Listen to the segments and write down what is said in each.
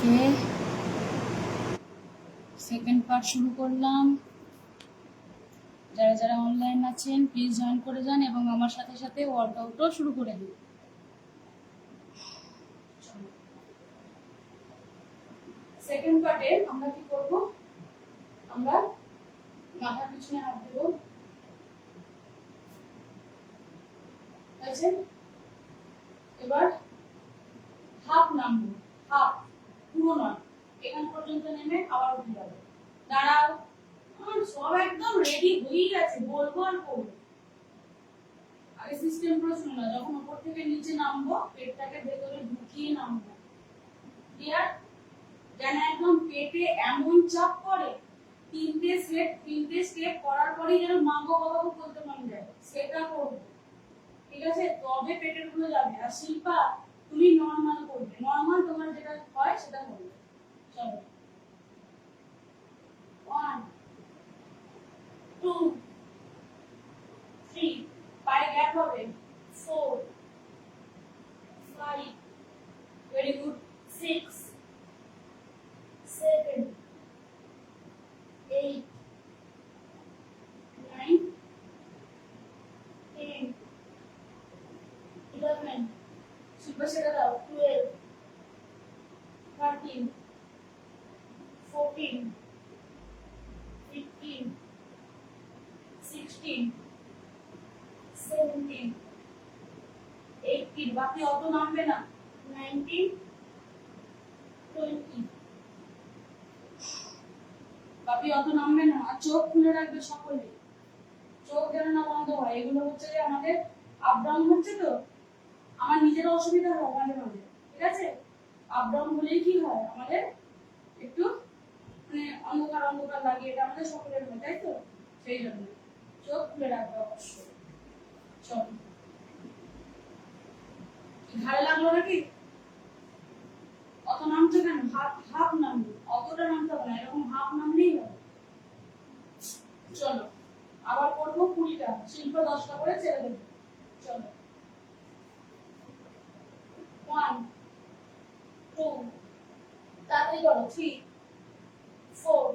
ওকে, second part শুরু করলাম। যারা যারা অনলাইন আছেন প্লিজ জয়েন করে যান এবং আমার সাথে সাথে ওয়ার্কআউটও শুরু করে দিন। সেকেন্ড পার্টে আমরা কি করব, আমরা মাথার পিছনে হাত দেব, আছে। এবার হাফ নামবো, হাফ, পুরো নয়, এখান পর্যন্ত নেমে আবার উঠে যাবে। দাঁড়াও, আমার সব একদম রেডি হয়ে গেছে, বলবো আর করবো। আগে সিস্টেম প্রশ্ন না, যখন উপর থেকে নিচে নামবো পেটটাকে ভেতরে ঢুকিয়ে নামবো। ক্লিয়ার? যেন একদম পেটে এমন চাপ পড়ে, তিনটে স্টেপ করার পরেই যেন মাগো বাবাকে বলতে মন যায়, সেটা করবো। ঠিক আছে? তবে পেটের গুলো যাবে। আর শিল্পা, তুমি নরমাল করবে, নরমাল তোমার যেটা হয় সেটা করবে। চলো, 1 2 3, পায়ে গ্যাপ হবে, 4 5, ভেরি গুড, 6 7 8 9 10 11, শিল্পা সেটা দাও, 12 13 14 15 16 17 18, বাকি অত নামবে না, 19 20, বাকি অত নামবে না। আর চোখ খুলে রাখবে সকলে, চোখ যেন না বন্ধ হয়। এগুলো হচ্ছে যে আমাদের আপ ডাউন হচ্ছে, তো আমার নিজের অসুবিধা হয় মাঝে মাঝে। ঠিক আছে? আপ ডাউন হলেই কি হয়, আমাদের একটু মানে অন্ধকার অন্ধকার লাগে, এটা আমাদের সকলের হয়, তাই তো? সেই জন্য চোখ খুলে রাখবে অবশ্যই। চল, ঘাড়ে লাগলো নাকি? অত নামছো কেন? হাফ হাফ নামবে, অতটা নামতে হবে না, এরকম হাফ নামলেই হবে। চলো, আবার করবো 20টা, শিল্প 10টা করে ছেড়ে দেবো। চলো, 1 2, তাড়াতাড়ি করো, 3 4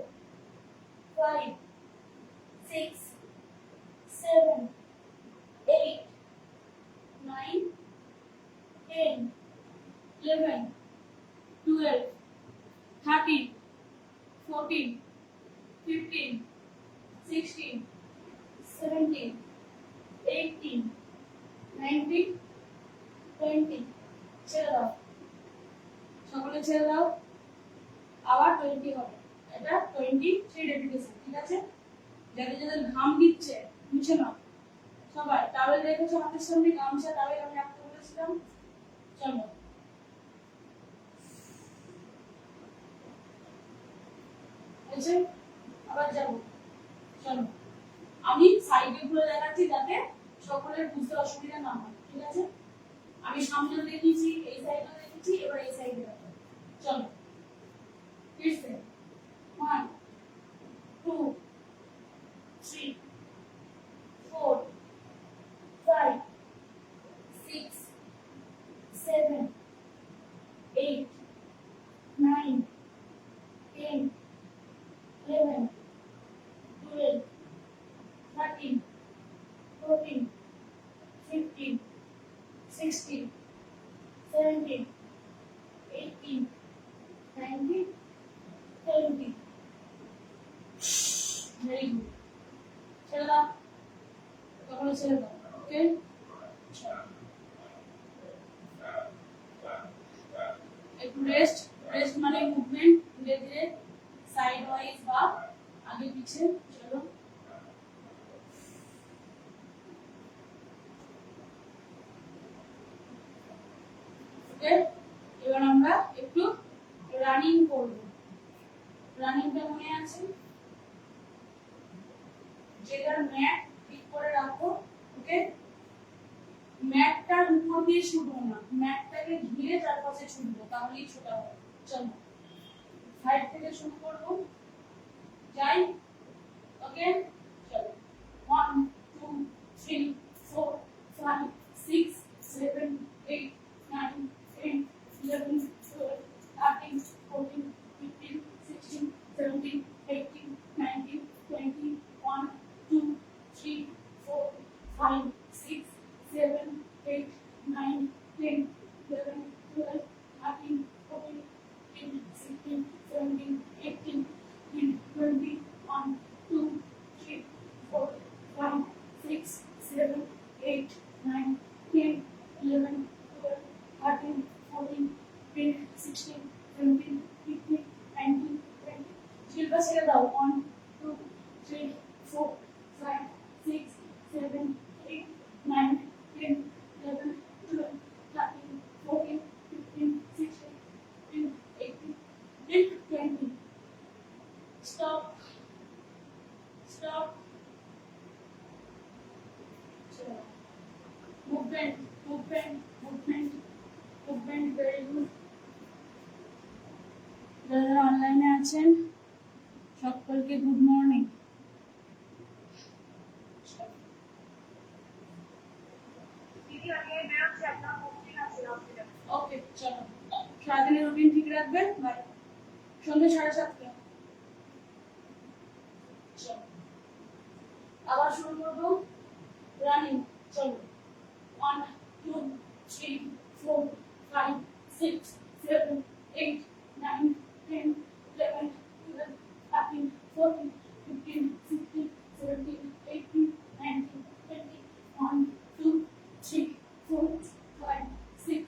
5 6 7 8 9 10 11 12 13 14 15 16 17 18 19 20, ছেড়ে দাও, সকলে ছেড়ে দাও। আবার 20 হবে, এটা 23 রেপিটেশন। ঠিক আছে? যাদের যাদের ঘাম দিচ্ছে মুছে নাও সবাই। টাওয়েল রেখেছো হাতের সামনে, গামছা টাওয়েল আমি রাখতে বলেছিলাম। চলো, হয়েছে? আবার যাবো। চলো, আমি সাইডে ঘুরে দেখাচ্ছি যাতে সকলের বুঝতে অসুবিধা না হয়। ঠিক আছে? আমি সামনেও দেখিয়েছি, এই সাইডেও দেখিয়েছি, এবার এই সাইডে দেখো। চলো, ফিরছে, 1 2 3 4 5 6 7 8 9 10 11 12 13 14 15 16 17 18 19 20, ভেরি গুড। ছেড়ে দাও, তাহলে ছেড়ে দাও। ওকে, একটু রেস্ট। রেস্ট মানে মুভমেন্ট, ধীরে ধীরে সাইড ওয়াইজ বা আগে পিছে। চলো, ওকে, এবার আমরা একটু রানিং করব। রানিংটা মনে আছে? যেটার ম্যাট ঠিক করে রাখো। ওকে, ম্যাটটার উপর দিয়ে ছুটবো না, ম্যাটটাকে ঘিরে চারপাশে ছুটবো, তাহলেই ছোটা হবে। চলো, সাইড থেকে শুরু করবো, যাই। ওকে, চলো, 1 2 3 4 5 6 7 8 9 10 11 12 13 14 16, 17, 18, 19, 20. শিল্পা ছেড়ে দাও 1 2 3 4 5 6 7 8 9 10 11 12 13 14 15 16 17 18 20. Stop. Stop. Movement, movement, movement, movement. Very good. যারা অনলাইনে আছেন সকলকে গুড মর্নিং। ওকে চলো, সারাদিনের রুটিন ঠিক রাখবেন। বাই। সন্ধ্যে 7:30। চলো আবার শুরু করবো রানিং। চলো 1 2 3 4 5 6 7 8 9 10 11 12 13 14 15 16 17 18 19 20 1 2 3 4 5 6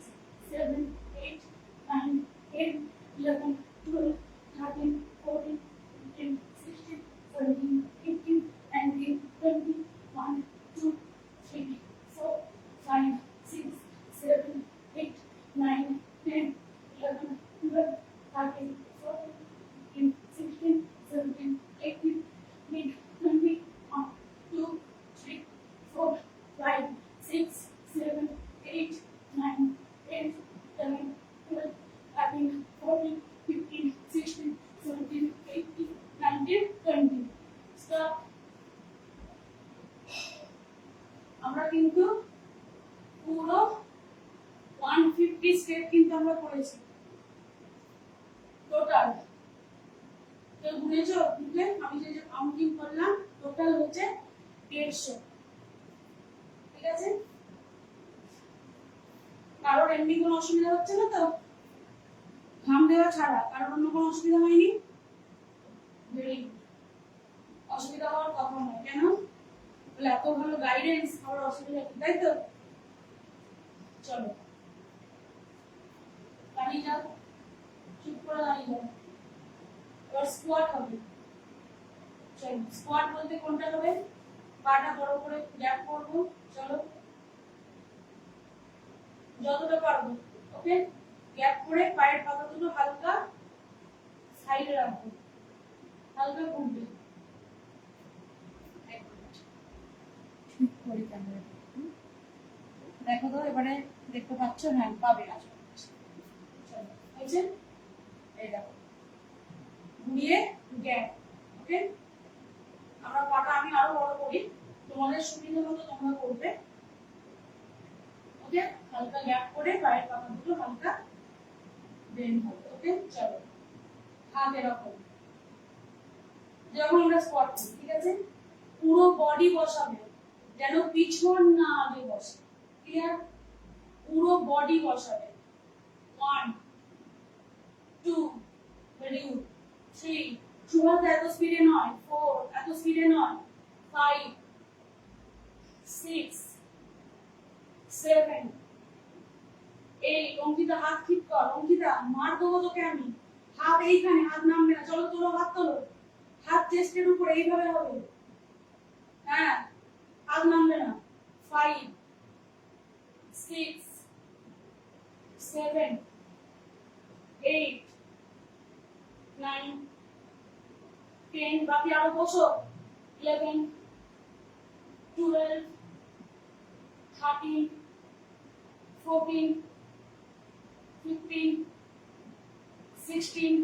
7 8 9 10 11 12 13 14 15 16 17 18 19 20 1 2 3 4 5 6 7 8 9 10 11 12 13 14 15 16 17 18 20 1 2 3 4 5 6 7 8 9 10 11 12 13 14 15 16 17 18 19 20. Stop. আমরা কিন্তু পুরো 150 স্টেপ কিন্তু আমরা করেছি টোটাল। তো গুনেছো বুঝলে? আমি যে কাউন্টিং করলাম টোটাল হচ্ছে 150। ঠিক আছে? কারোর এমনি কোনো অসুবিধা হচ্ছে না তো? ঘাম দেওয়া ছাড়া কারোর অন্য কোনো অসুবিধা হয়নি? Very good. অসুবিধা হওয়ার কথা নয়। কেন? বলে এত ভালো গাইডেন্স, আমার অসুবিধা কি? তাই তো? চলো দাঁড়িয়ে যাও, চুপ করে দাঁড়িয়ে যাও। এবার স্কোয়াট হবে। চলো স্কোয়াট বলতে কোনটা হবে? পাটা বড় করে গ্যাপ করবো। চলো যতটা পারবো। ওকে, গ্যাপ করে পায়ের পাতা দুটো হালকা সাইডে রাখবো, হালকা ঘুরবে। ঠিক করে ক্যামেরা দেখো তো, এবারে দেখতে পাচ্ছ? হ্যাঁ পাবে। চলো হয়েছে? এই দেখো ঘুরিয়ে গ্যাপ। ওকে, আমরা পাটা আমি আরো বড় করি, তোমাদের সুবিধা মতো তোমরা করবে। ওকে, হালকা গ্যাপ করে পায়ের পাতা দুটো হালকা বেন্ড হবে। ওকে চলো হাত এরকম যখন আমরা স্কোয়াট করি, ঠিক আছে? পুরো বডি বসাবে, যেন পিছন না আগে বসে। ক্লিয়ার? পুরো বডি বসাবে। 1 2 ভেরি গুড 3 শুরুতে এত স্পিডে নয়, 4 এত স্পিডে নয়, 5 6 7 8 অঙ্কিতা হাত ঠিক কর। অঙ্কিতা মার দেবো তোকে আমি। হাত এইখানে, হাত নামবে না। চলো তোলো, হাত তোলো, হাত চেস্টের উপরে এইভাবে হবে। হ্যাঁ হাত নামবে না। 5 6 7 8 9 10 বাকি আরো বসো। 11 12 13 14 15 16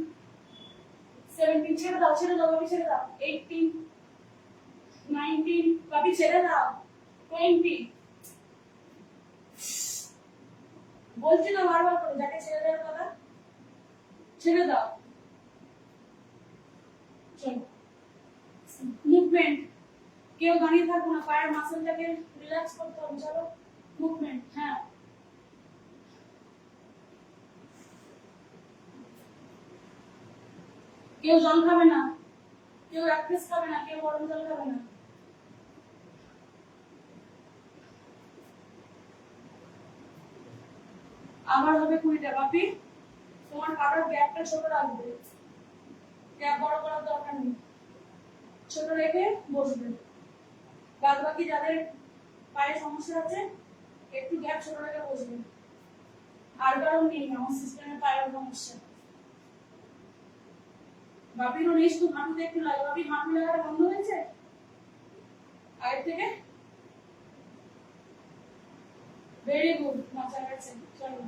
17 ছেড়ে দাও, ছেড়ে দাও বাকি, ছেড়ে দাও। 18 19 বাকি ছেড়ে দাও। 20 বলছি না বারবার করে, যাকে ছেড়ে দেওয়ার কথা ছেড়ে দাও। চলো মুভমেন্ট, কেউ দাঁড়িয়ে থাকবো না, পায়ের মাসলটাকে রিল্যাক্স করতে হবে। চলো মুভমেন্ট। হ্যাঁ কেউ জল খাবে না, কেউ এক পিস খাবে না, কেউ গরম জল খাবে না। আবার হবে 20টা বাপি। তোমার কাটার গ্যাপটা ছোট রাখবে, গ্যাপ বড় করার দরকার নেই, ছোট রেখে বসবে। বাদ বাকি যাদের পায়ে সমস্যা আছে একটু গ্যাপ ছোট রেখে বসবে। আর কারণ নেই আমার সিস্টেমের পায়ের সমস্যা। বাপিরও নেই, শুধু হাঁটুতে একটু লাগে। বাপি হাঁটু লাগাটা বন্ধ হয়েছে আগের থেকে? ভেরি গুড, মজা গেছে। চলো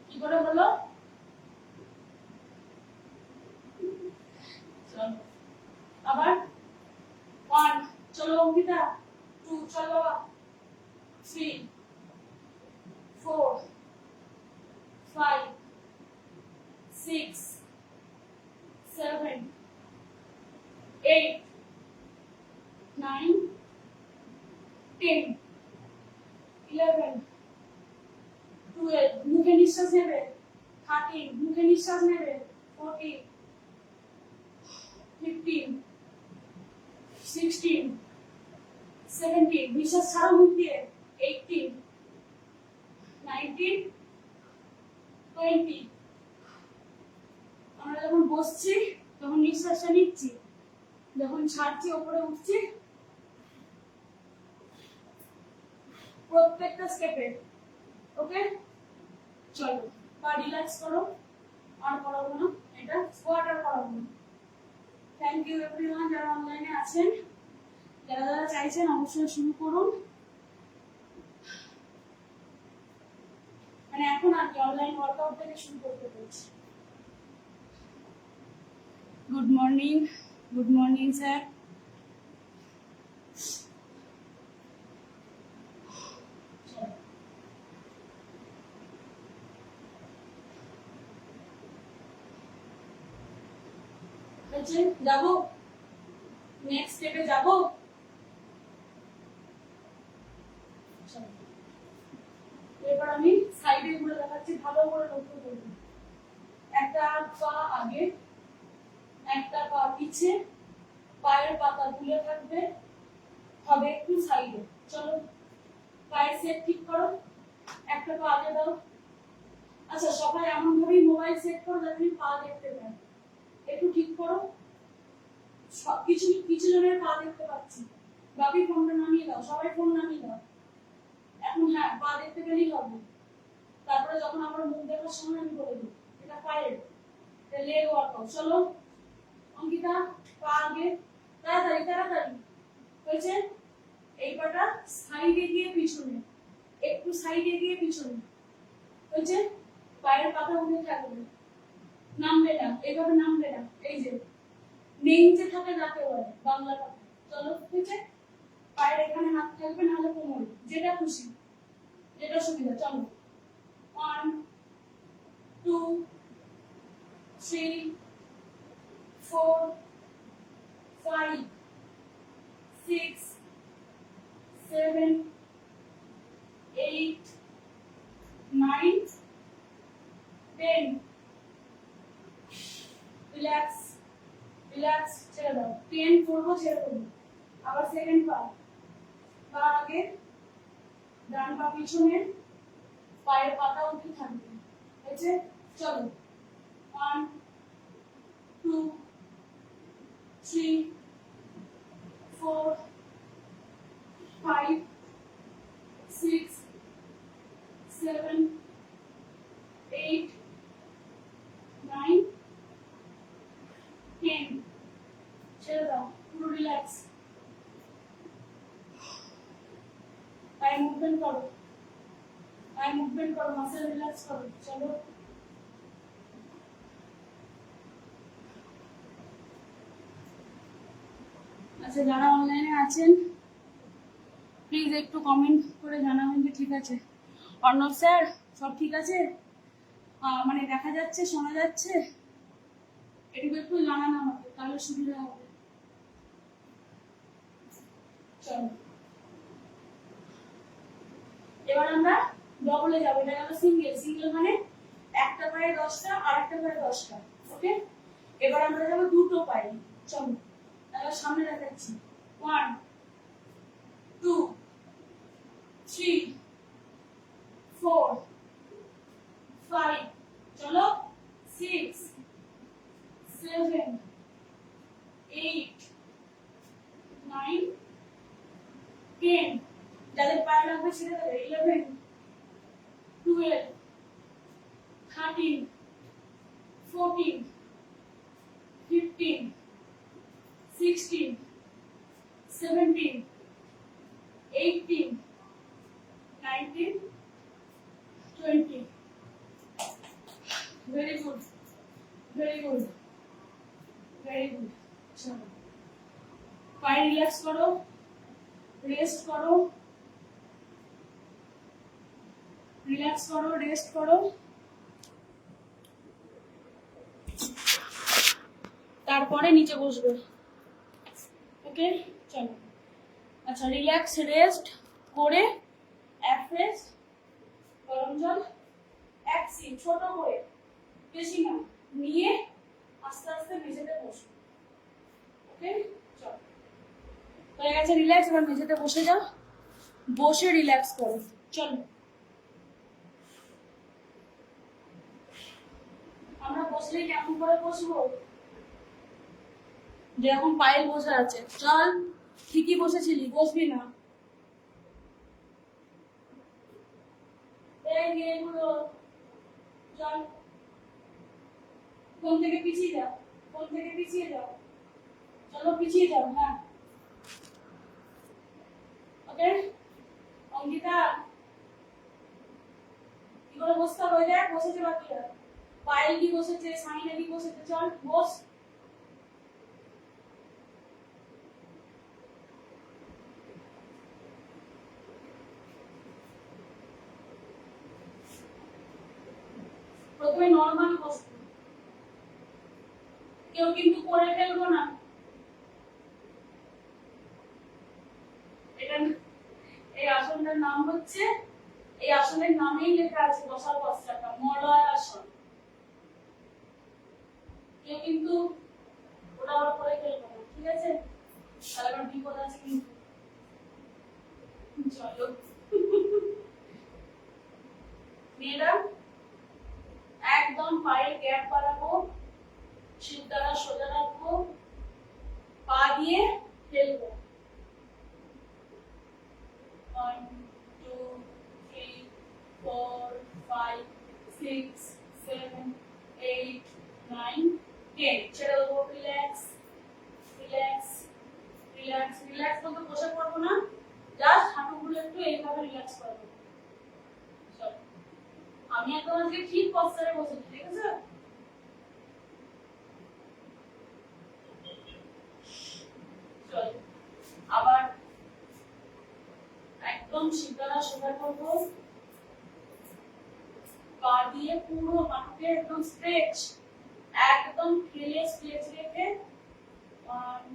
কি করে বলো? চলো আবার 1, চলো অঙ্কিতা 2, চলো 3, 4, 5, 6, 7, 8, 9, 10, 11, 12, মুখে নিঃশ্বাস নেবে। 13, মুখে নিঃশ্বাস নেবে। 14, 15, 16, 17, নিঃশ্বাস ছাড়ো মুখ দিয়ে। 18, 19, 20। আমরা যখন বসছি তখন নিঃশ্বাসটা নিচ্ছি, যখন ছাড়ছি ওপরে উঠছি, প্রত্যেকটা স্টেপে। ওকে, চলো পা রিল্যাক্স করো। আর করাবো না, এটা স্কোয়াট আর করাবো না। থ্যাংক ইউ এভরিওয়ান যারা অনলাইনে আছেন। যারা যারা চাইছেন অবশ্যই শুরু করুন। মানে এখন আর কি অনলাইন ওয়ার্কআউট থেকে শুরু করতে বলছি। Good morning, good morning sir. যাবো নেক্সট স্টেপে যাবো। এবার আমি সাইডে ঘুরে দেখাচ্ছি, ভালো করে লক্ষ্য করবেন। একটা পা আগে, একটা পা পিছে, পায়ের পাতা দুলে থাকবে, হবে একটু সাইডে। চলো পায়ের সেট ঠিক করো, একটা পা আগে দাও। আচ্ছা সবাই এমন ভাবেই মোবাইল সেট করো যাতে পা দেখতে পাই। একটু ঠিক করো, কিছু কিছু জনের পা দেখতে পাচ্ছি। বাকি ফোনটা নামিয়ে দাও, সবাই ফোন নামিয়ে দাও। এখন হ্যাঁ পা দেখতে পেলেই হবে। তারপরে যখন আমরা মুখ দেখার সময় আমি বলে দিই এটা পায়ের, এটা লেগ ওয়ার্কআউট। চলো অঙ্কিতা পা আগে, তাড়াতাড়ি তাড়াতাড়ি হয়েছে। এই পাটা সাইডে গিয়ে পিছনে, একটু সাইডে গিয়ে পিছনে হয়েছে। পায়ের পাতা উঠে থাকবে, নামবে না, এইভাবে নামবে না। এই যে নেঞ্চে থাকে যাকে বলে বাংলা কথা। চলো হয়েছে, পায়ের এখানে হাত থাকবে, নাহলে কোমরে, যেটা খুশি, যেটা সুবিধা। চলো 1, 2, 3, 4, 5, 6, 7, 8, 9, 10। রিল্যাক্স রিল্যাক্স, ছেড়ে দাও। 10 করবো, ছেড়ে দেবো। আবার সেকেন্ড পা, পা আগে, ডান পা পিছনে, পায়ের পাতা উঠে থাকবে। হয়েছে, চলো 1, 2, 3, 4, 5, 6, 7, 8, 9, 10। ছেড়ে দাও, পুরো রিল্যাক্স। পায়ে মুভমেন্ট করো, পায়ে মুভমেন্ট করো, মাসেল রিল্যাক্স করো। চলো আচ্ছা যারা অনলাইনে আছেন প্লিজ একটু কমেন্ট করে জানাবেন যে ঠিক আছে। অর্ণব স্যার সব ঠিক আছে, মানে দেখা যাচ্ছে, শোনা যাচ্ছে, এটুকু একটু জানান আমাকে, তাহলে সুবিধা হবে। চলো এবার আমরা ডবলে যাবো। এটা গেল সিঙ্গেল, সিঙ্গেল মানে একটা পায়ে 10টা আর একটা পায়ে 10টা। ওকে, এবার আমরা যাবো দুটো পায়ে। চলো তাহলে সামনে দেখাচ্ছি। 1, 2, 3, 4, 5, চলো 6 7 8 9 10 যাদের পায়ে লাগবে সেটা 11 12 13 14 15 16 17 18 19 20 very good very good very good চলো পায়ে রিল্যাক্স করো রেস্ট করো রিল্যাক্স করো রেস্ট করো তারপরে নিচে বসবে ওকে চলো আচ্ছা রিল্যাক্স রেস্ট করে অ্যাফ্রেশ গরম জল এক সিপ ছোট করে বেশি না নিয়ে আস্তে আস্তে মেঝেতে বসো ওকে চলো হয়ে গেছে রিল্যাক্স এবার মেঝেতে বসে যাও বসে রিল্যাক্স করো চলো আমরা বসলে কেমন করে বসবো যেরকম পায়েল বসে আছে চল ঠিকই বসেছিলি বসবি না এই এগুলো চল কোন থেকে পিছিয়ে যাও কোন থেকে পিছিয়ে যাও চলো পিছিয়ে যাও হ্যাঁ ওকে অঙ্কিতা কি করে বসতে হবে দেখ বসেছে বাকিরা পায়েল কি বসেছে সাইনা কি বসেছে চল বস প্রথমে নরমাল বসবো কেউ কিন্তু করে ফেলবো না এটা এই আসনটার নাম হচ্ছে এই আসনের নামেই লেখা আছে বসার পশ্চাৎটা মলয় আসন কেউ কিন্তু ওটা ওর করে ফেলবো না ঠিক আছে তাহলে আমার বিপদ আছে কিন্তু চলো মেয়েরা একদম পায়ের গ্যাপ বাড়াবো শিরদাঁড়া সোজা রাখবো পা দিয়ে ফেলবো 1 2 3 4 5 6 7 8 9 10 ছেড়ে দেবো রিল্যাক্স রিল্যাক্স রিল্যাক্স রিল্যাক্স বলতে বসে পড়বো না জাস্ট হাঁটুগুলো একটু এইভাবে রিল্যাক্স করবো চলো আমি একদম আজকে ঠিক পশ্চারে বসেছি ঠিক আছে চলো আবার একদম শিরদাঁড়া সোজা করবো পা দিয়ে পুরো হাঁটুকে একদম স্ট্রেচ একদম ঠেলে স্ট্রেচ রেখে 1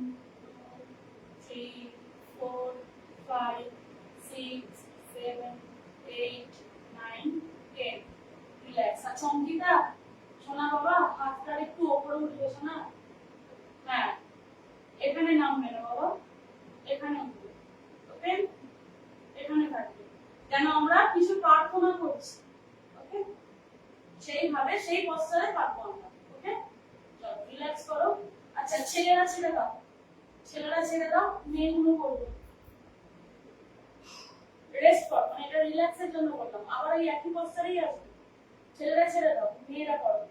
2 3 4 5 6 7 8 9 10 রিল্যাক্স আচ্ছা অঙ্কিতা শোনা বাবা হাতটা একটু উপরে উঠবে শোনা হ্যাঁ এখানে নামবে না বাবা এখানে উঠবে ওকে এখানে থাকবে যেন আমরা কিছু প্রার্থনা করছি ওকে সেইভাবে সেই পশ্চারে থাকবো আমরা ওকে চলো রিল্যাক্স করো আচ্ছা ছেলেরা ছেড়ে দাও মেয়েগুলো করবে রেস্ট কর মানে এটা রিল্যাক্সের জন্য করলাম আবার এই একই পশ্চারেই আসবে ছেলেরা ছেড়ে দাও মেয়েরা করো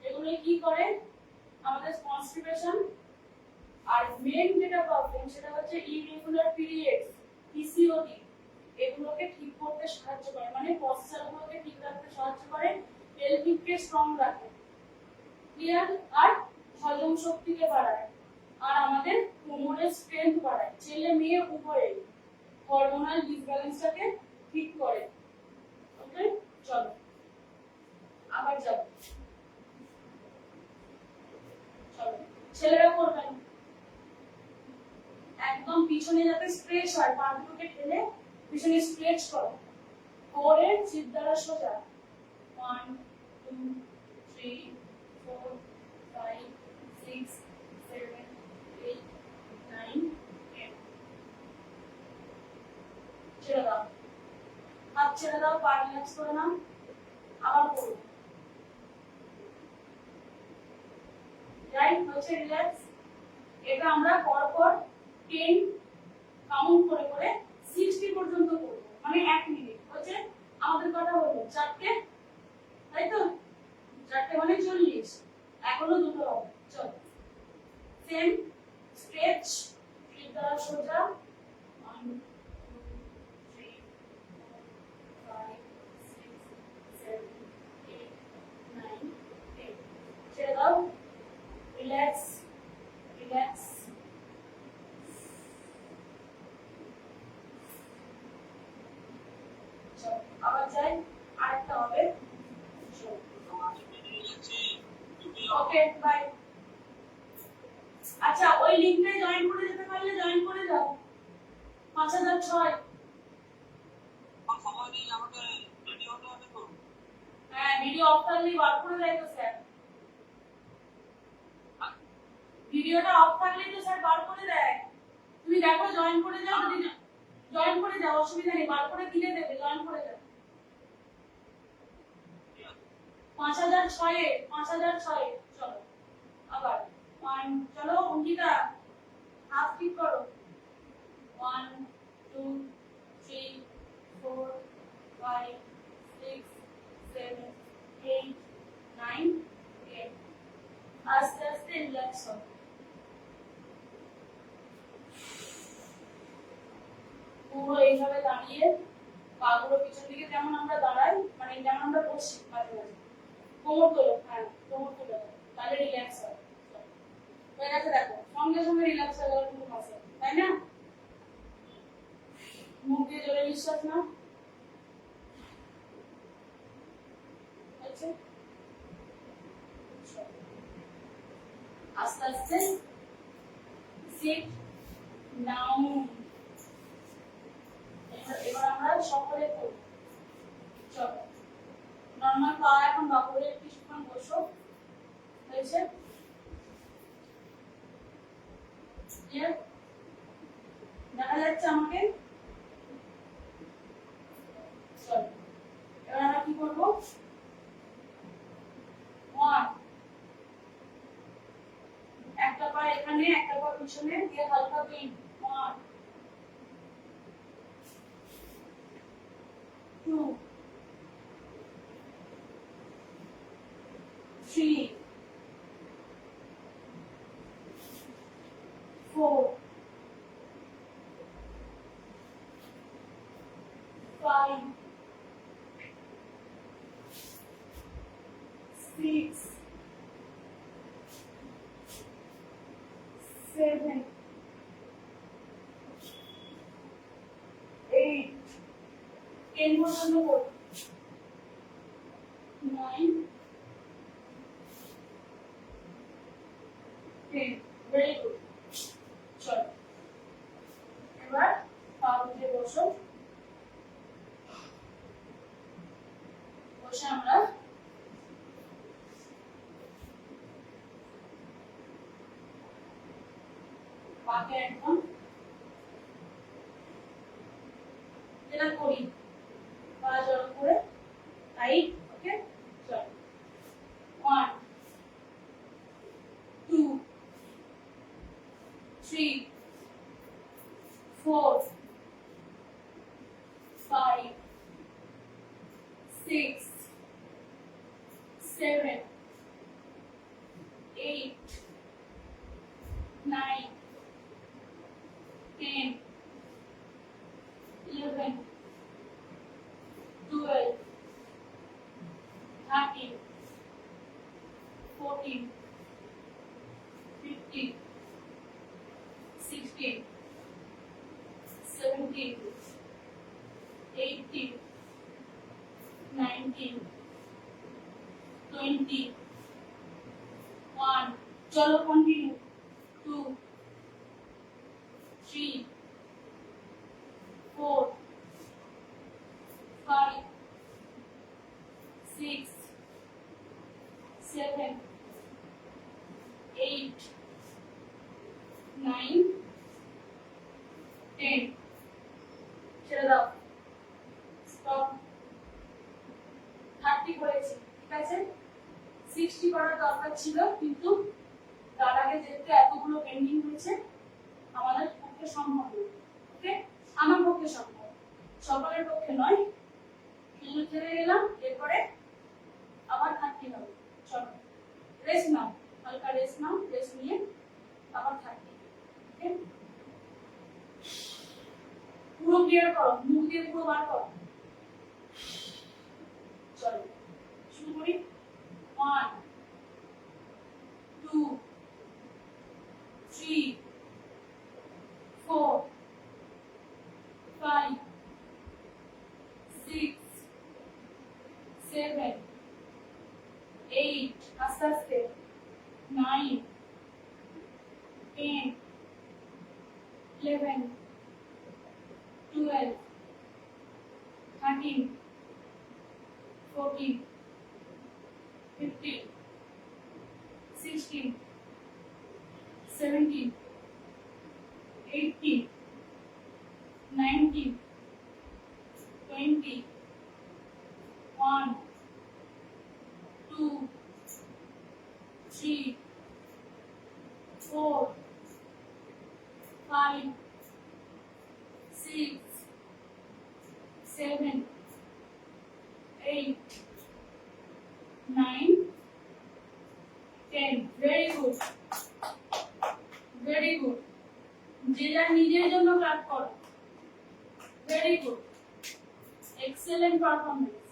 এগুলো কি করে আমাদের কনস্টিপেশন আর মেন যেটা প্রবলেম সেটা হচ্ছে ইরেগুলার পিরিয়ডস পিসিওডি এগুলোকে ঠিক করতে সাহায্য করে মানে পশ্চারগুলোকে ঠিক রাখতে সাহায্য করে পেলভিককে স্ট্রং রাখে ক্লিয়ার আর হজম শক্তিকে বাড়ায় আর আমাদের কোমরের স্ট্রেংথ বাড়ায় ছেলে মেয়ে উভয়েই হরমোনাল ডিসব্যালেন্সটাকে ঠিক করে ওকে চলো আবার যাব চলো ছেলেরা করবেন একদম পিছনে যাতে স্ট্রেচ হয় পা দুটোকে ঠেলে পিছনে স্ট্রেচ করো করে শিরদাঁড়া সোজা 1 2 3 4 5 6 7 8 9 10 ছেড়ে দাও হাত ছেড়ে দাও পা রিল্যাক্স করে নাও আবার করো লাইন হচ্ছে রিল্যাক্স। এটা আমরা পরপর 10 কাউন্ট করে করে 60 পর্যন্ত করব, মানে 1 মিনিট হচ্ছে আমাদের কথা হলো 4টে, তাই তো? 4টে মানে 40, এখনো দুটো হবে। চলো সেম স্ট্রেচ, ফিট দ্বারা সোজা 1 2 3 4 5 6 7 8 9 10, ছেড়ে দাও, রিল্যাক্স রিল্যাক্স। আবার যাই, আরেকটা হবে। Okay bye. আচ্ছা ওই লিংকে জয়েন করে যেতে পারলে জয়েন করে যাও। 5006। হ্যাঁ ভিডিও অফ থাকলেই বার করে দেয় তো স্যার, ভিডিওটা অফ থাকলেই তো স্যার বার করে দেয়। তুমি দেখো জয়েন করে যাও, যদি জয়েন করে যাও অসুবিধা নেই, বার করে দিলে দেবে, জয়েন করে যাও। 5006 5006। চলো আবার 1, চলো অঙ্কিতা হাত ঠিক করো। 1 2 3 4 5 6 7 8 9 10। আস্তে আস্তে রিল্যাক্স হবে। পুরো এইভাবে দাঁড়িয়ে পাগুলো পিছন দিকে যেমন আমরা দাঁড়াই, মানে যেমন আমরা বসি মাঝে মাঝে, কোমর তোলো, হ্যাঁ কোমর তোলো, তাহলে রিল্যাক্স হয়। হয়ে গেছে, দেখো সঙ্গে সঙ্গে রিল্যাক্স হয়ে গেল কিন্তু মাসে, তাই না? মুখ দিয়ে জোরে নিঃশ্বাস নাও। আস্তে আস্তে সিট ডাউন। এবার আমরা সকলে করব। চলো নরমাল পা এখন বাহুরে কিছুক্ষণ বসো, হয়েছে? দেখা যাচ্ছে আমাকে? চলো এবার আমরা কি করবো? 1, একটা পা এখানে, একটা পা পিছনে দিয়ে হালকা বেন্ড। 1 2 3 4 5 6 7 8 10 পর্যন্ত করো। 9 10। Very good. চলো এবার পা উঠে বসো, বসে আমরা পাকে একদম যেটা করি পা জড়ো করে টাইট। ওকে চলো 1 2 3 4 5 6 7 8 9 10 11 12 13 14 15 16 17 18 19 20 1। चलो कंटिन्यू 2 3 4 5 6 7 8 9 10। ছেড়ে দাও, স্টপ। 30 করেছি, ঠিক আছে? 60 করার দরকার ছিল কিন্তু তার আগে যেহেতু এতগুলো পেন্ডিং হয়েছে আমাদের পক্ষে সম্ভব নয়। ওকে, আমার পক্ষে সম্ভব, সকলের পক্ষে নয়। কিন্তু ছেড়ে গেলাম, এরপরে আবার থাকতে হবে। চলো রেস্ট নাও, হালকা রেস্ট নাও, রেস্ট নিয়ে আবার থাকতে। ওকে, পুরো ক্লিয়ার করো, মুখ দিয়ে পুরো বার করো। চলো শুরু করি। 1 2 3 4 5 6 7 8 আস্তে আস্তে 9 10 11 12 13 14 15 16 17 18 19 20 1 2 3 4 5 6 7 8 9 10 very good, very good. যে যার নিজের জন্য ক্লাস করো। Very good, excellent performance.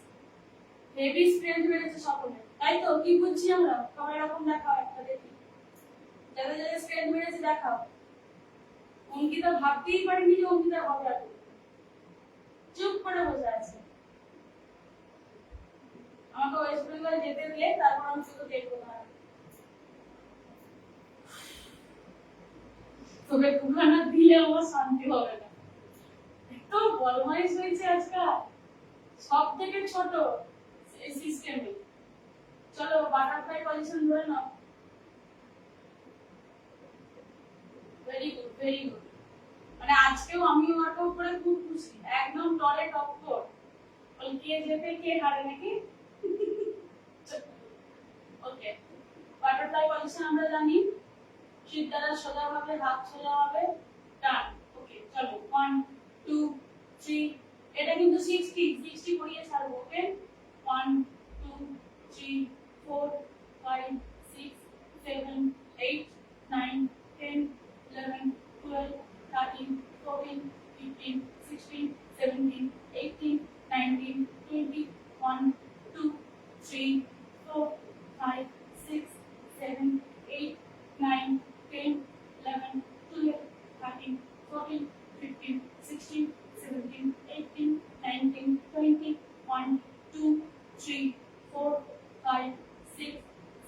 Heavy strength বেড়েছে সকলের, তাই তো? কি বুঝছি আমরা? সবাই এরকম দেখাও, একটা দেখি যাদের যাদের স্ট্রেংথ বেড়েছে দেখাও। অঙ্কিতা ভাবতেই পারিনি যে অঙ্কিতা হবে এত, চুপ করে বসে আছে। আমাকে ওয়েস্ট বেঙ্গল যেতে দিলে তারপর আমি শুধু দেখবো না। তবে কুখানা দিলে আমার শান্তি হবে না, তো বদমাইশ হয়েছে আজকাল, সব থেকে ছোট এই সিস্টেমে। চলো বাটারফ্লাই পজিশন ধরে নাও। Very good, very good. মানে আজকেও আমি ওয়ার্কআউট করে খুব খুশি, একদম টলে টক্কর। বল কে যেতে কে হারে নাকি? ওকে, বাটারফ্লাই পজিশন আমরা জানি, শীত দ্বারা সোজা ভাবে, হাত সোজা হবে, ডান। ওকে চলো 1 2 3, এটা কিন্তু 60 করিয়ে ছাড়বো। ওকে 1 2 3 4 5 6 7 8 9 10 11 12 13 14 15 16 17 18 19 20 1 2 3 4 5 6 7 8 9 10 11 12 13 14 15 16 17 18 19 20 1 2 3 4 5 6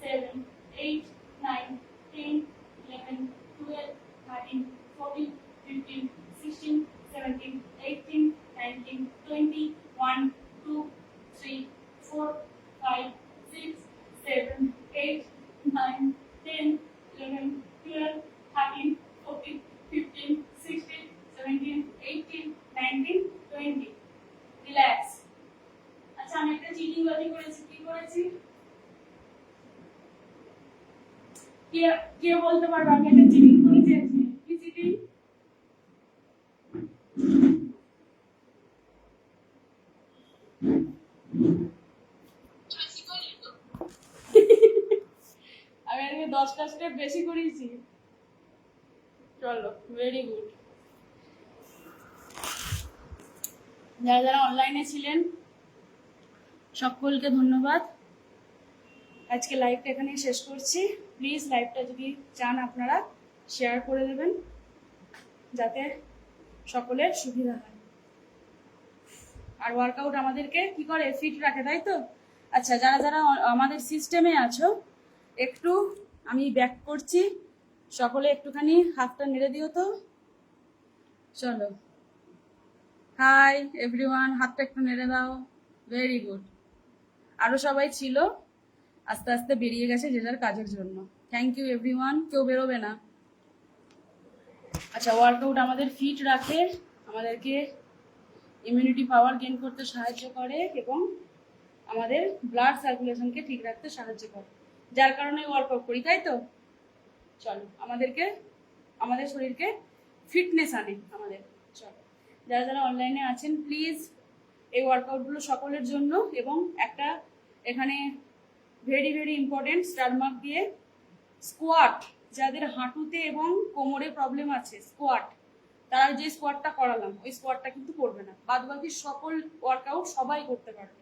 7 8 9 10 11 12 13 14 15 16 17 18 19 20 1 2 3 4 5 6 7 8 9 10 11 12 13 14 15 16 17 18 19 20। রিল্যাক্স। আচ্ছা আমি একটা চিটিং বাজি করেছি, কি করেছি? কে বলতে পারবে আমি একটা চিটিং করেছি আজকে? কি চিটিং? আমি আজকে 10টা স্টেপ বেশি করেছি। চলো ভেরি গুড। যারা যারা অনলাইনে ছিলেন সকলকে ধন্যবাদ। আজকে লাইভটা এখানেই শেষ করছি। প্লিজ লাইভটা যদি চান আপনারা শেয়ার করে দেবেন যাতে সকলের সুবিধা হয়। আর ওয়ার্কআউট আমাদেরকে কি করে? ফিট রাখে, তাই তো? আচ্ছা যারা যারা আমাদের সিস্টেমে আছো একটু আমি ব্যাক করছি, সকলে একটুখানি হাতটা নেড়ে দিও তো। চলো হাই এভরিওয়ান, হাতটা একটু নেড়ে দাও। Very good. আরো সবাই ছিল, আস্তে আস্তে বেরিয়ে গেছে যে যার কাজের জন্য। থ্যাংক ইউ এভরিওয়ান, কেউ বেরোবে না। আচ্ছা ওয়ার্কআউট আমাদের ফিট রাখে, আমাদেরকে ইমিউনিটি পাওয়ার গেইন করতে সাহায্য করে এবং আমাদের ব্লাড সার্কুলেশনকে ঠিক রাখতে সাহায্য করে, যার কারণে ওয়ার্কআউট করি, তাই তো? চলো আমাদের শরীরকে ফিটনেস আনে আমাদের। চলো, যারা যারা অনলাইনে আছেন প্লিজ এই ওয়ার্কআউটগুলো সকলের জন্য। এবং একটা এখানে very very important star mark দিয়ে, স্কোয়াট, যাদের হাঁটুতে এবং কোমরে প্রবলেম আছে, স্কোয়াট, তারা যে স্কোয়াটটা করালাম ওই স্কোয়াটটা কিন্তু করবে না। বাদ বাকি সকল ওয়ার্কআউট সবাই করতে পারবে,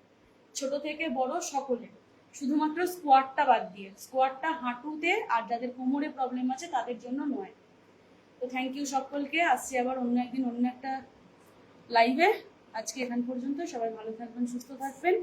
ছোট থেকে বড় সকলে, শুধুমাত্র স্কোয়াটটা বাদ দিয়ে। স্কোয়াটটা হাঁটুতে আর যাদের কোমরে প্রবলেম আছে তাদের জন্য নয়। তো থ্যাংক ইউ সকলকে, আসছি আবার অন্য একদিন অন্য একটা লাইভে। আজকে এখান পর্যন্ত, সবাই ভালো থাকবেন, সুস্থ থাকবেন।